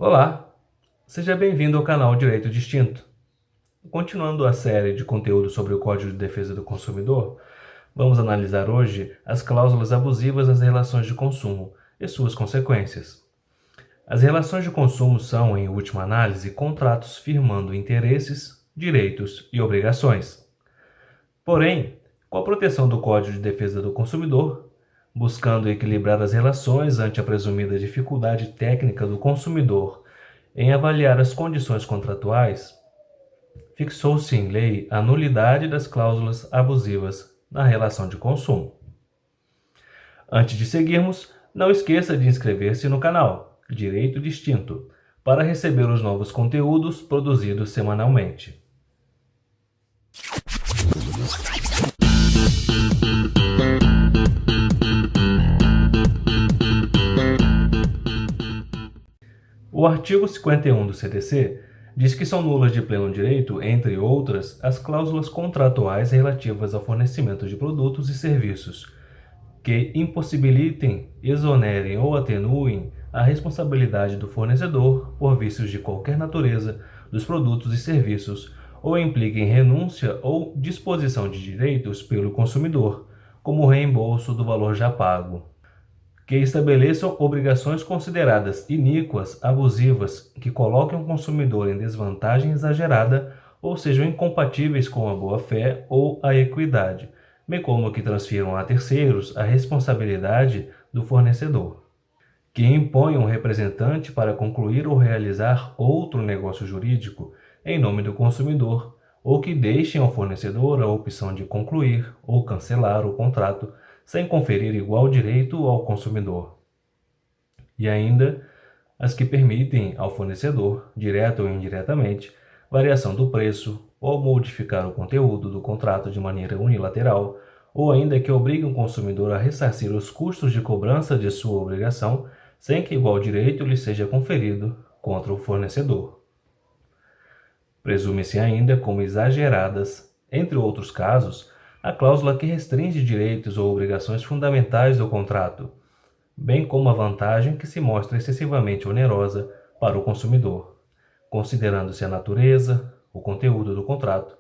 Olá, seja bem-vindo ao canal Direito Distinto. Continuando a série de conteúdo sobre o Código de Defesa do Consumidor, vamos analisar hoje as cláusulas abusivas nas relações de consumo e suas consequências. As relações de consumo são, em última análise, contratos firmando interesses, direitos e obrigações. Porém, com a proteção do Código de Defesa do Consumidor, buscando equilibrar as relações ante a presumida dificuldade técnica do consumidor em avaliar as condições contratuais, fixou-se em lei a nulidade das cláusulas abusivas na relação de consumo. Antes de seguirmos, não esqueça de inscrever-se no canal Direito Distinto para receber os novos conteúdos produzidos semanalmente. O artigo 51 do CDC diz que são nulas de pleno direito, entre outras, as cláusulas contratuais relativas ao fornecimento de produtos e serviços que impossibilitem, exonerem ou atenuem a responsabilidade do fornecedor por vícios de qualquer natureza dos produtos e serviços ou impliquem renúncia ou disposição de direitos pelo consumidor, como o reembolso do valor já pago. Que estabeleçam obrigações consideradas iníquas, abusivas, que coloquem o consumidor em desvantagem exagerada ou sejam incompatíveis com a boa-fé ou a equidade, bem como que transfiram a terceiros a responsabilidade do fornecedor. Que imponham um representante para concluir ou realizar outro negócio jurídico em nome do consumidor, ou que deixem ao fornecedor a opção de concluir ou cancelar o contrato sem conferir igual direito ao consumidor. E ainda as que permitem ao fornecedor, direta ou indiretamente, variação do preço ou modificar o conteúdo do contrato de maneira unilateral, ou ainda que obriguem o consumidor a ressarcir os custos de cobrança de sua obrigação sem que igual direito lhe seja conferido contra o fornecedor. Presume-se ainda como exageradas, entre outros casos, a cláusula que restringe direitos ou obrigações fundamentais do contrato, bem como a vantagem que se mostra excessivamente onerosa para o consumidor, considerando-se a natureza, o conteúdo do contrato,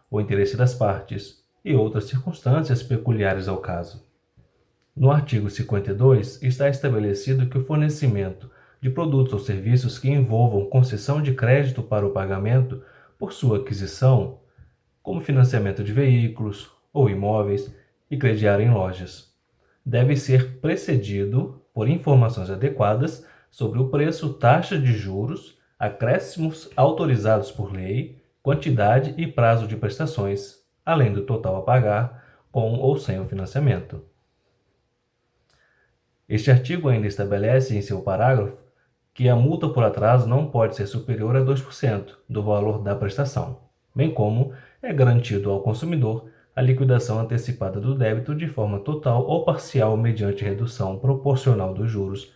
o interesse das partes e outras circunstâncias peculiares ao caso. No artigo 52, está estabelecido que o fornecimento de produtos ou serviços que envolvam concessão de crédito para o pagamento por sua aquisição, como financiamento de veículos ou imóveis e crediário em lojas, deve ser precedido por informações adequadas sobre o preço, taxa de juros, acréscimos autorizados por lei, quantidade e prazo de prestações, além do total a pagar com ou sem o financiamento. Este artigo ainda estabelece em seu parágrafo que a multa por atraso não pode ser superior a 2% do valor da prestação, bem como é garantido ao consumidor a liquidação antecipada do débito de forma total ou parcial mediante redução proporcional dos juros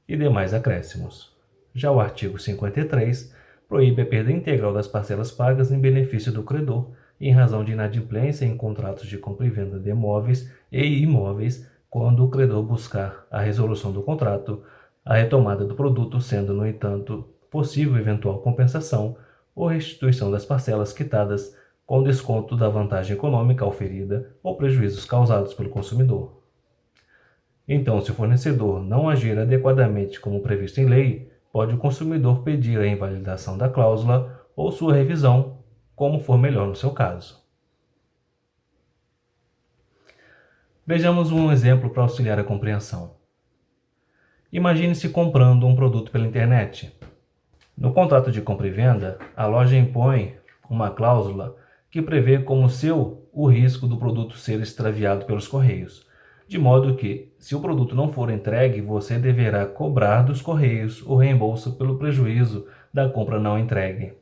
e demais acréscimos. Já o artigo 53 proíbe a perda integral das parcelas pagas em benefício do credor em razão de inadimplência em contratos de compra e venda de imóveis e imóveis quando o credor buscar a resolução do contrato, a retomada do produto, sendo, no entanto, possível eventual compensação ou restituição das parcelas quitadas com desconto da vantagem econômica oferida ou prejuízos causados pelo consumidor. Então, se o fornecedor não agir adequadamente como previsto em lei, pode o consumidor pedir a invalidação da cláusula ou sua revisão, como for melhor no seu caso. Vejamos um exemplo para auxiliar a compreensão. Imagine-se comprando um produto pela internet. No contrato de compra e venda, a loja impõe uma cláusula que prevê como seu o risco do produto ser extraviado pelos correios, de modo que, se o produto não for entregue, você deverá cobrar dos correios o reembolso pelo prejuízo da compra não entregue.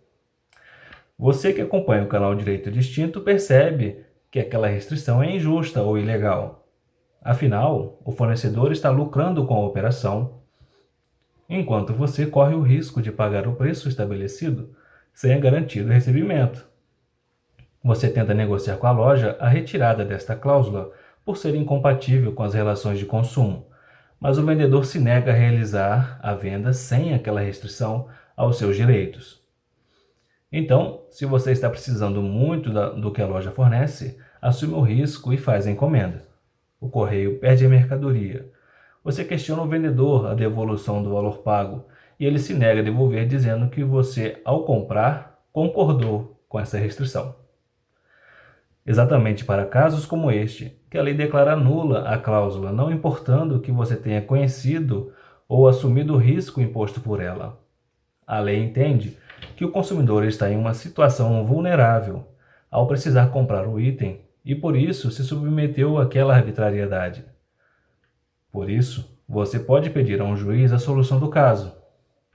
Você que acompanha o canal Direito Distinto percebe que aquela restrição é injusta ou ilegal. Afinal, o fornecedor está lucrando com a operação, enquanto você corre o risco de pagar o preço estabelecido sem a garantia do recebimento. Você tenta negociar com a loja a retirada desta cláusula por ser incompatível com as relações de consumo, mas o vendedor se nega a realizar a venda sem aquela restrição aos seus direitos. Então, se você está precisando muito do que a loja fornece, assume o risco e faz a encomenda. O correio perde a mercadoria. Você questiona o vendedor a devolução do valor pago e ele se nega a devolver, dizendo que você, ao comprar, concordou com essa restrição. Exatamente para casos como este, que a lei declara nula a cláusula, não importando que você tenha conhecido ou assumido o risco imposto por ela. A lei entende que o consumidor está em uma situação vulnerável ao precisar comprar o item e por isso se submeteu àquela arbitrariedade. Por isso, você pode pedir a um juiz a solução do caso.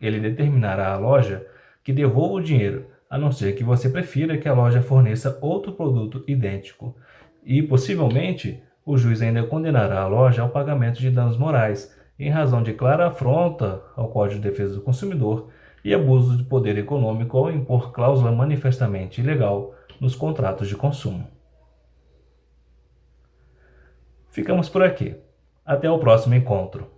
Ele determinará à loja que devolva o dinheiro, a não ser que você prefira que a loja forneça outro produto idêntico. E, possivelmente, o juiz ainda condenará a loja ao pagamento de danos morais, em razão de clara afronta ao Código de Defesa do Consumidor e abuso de poder econômico ao impor cláusula manifestamente ilegal nos contratos de consumo. Ficamos por aqui. Até o próximo encontro.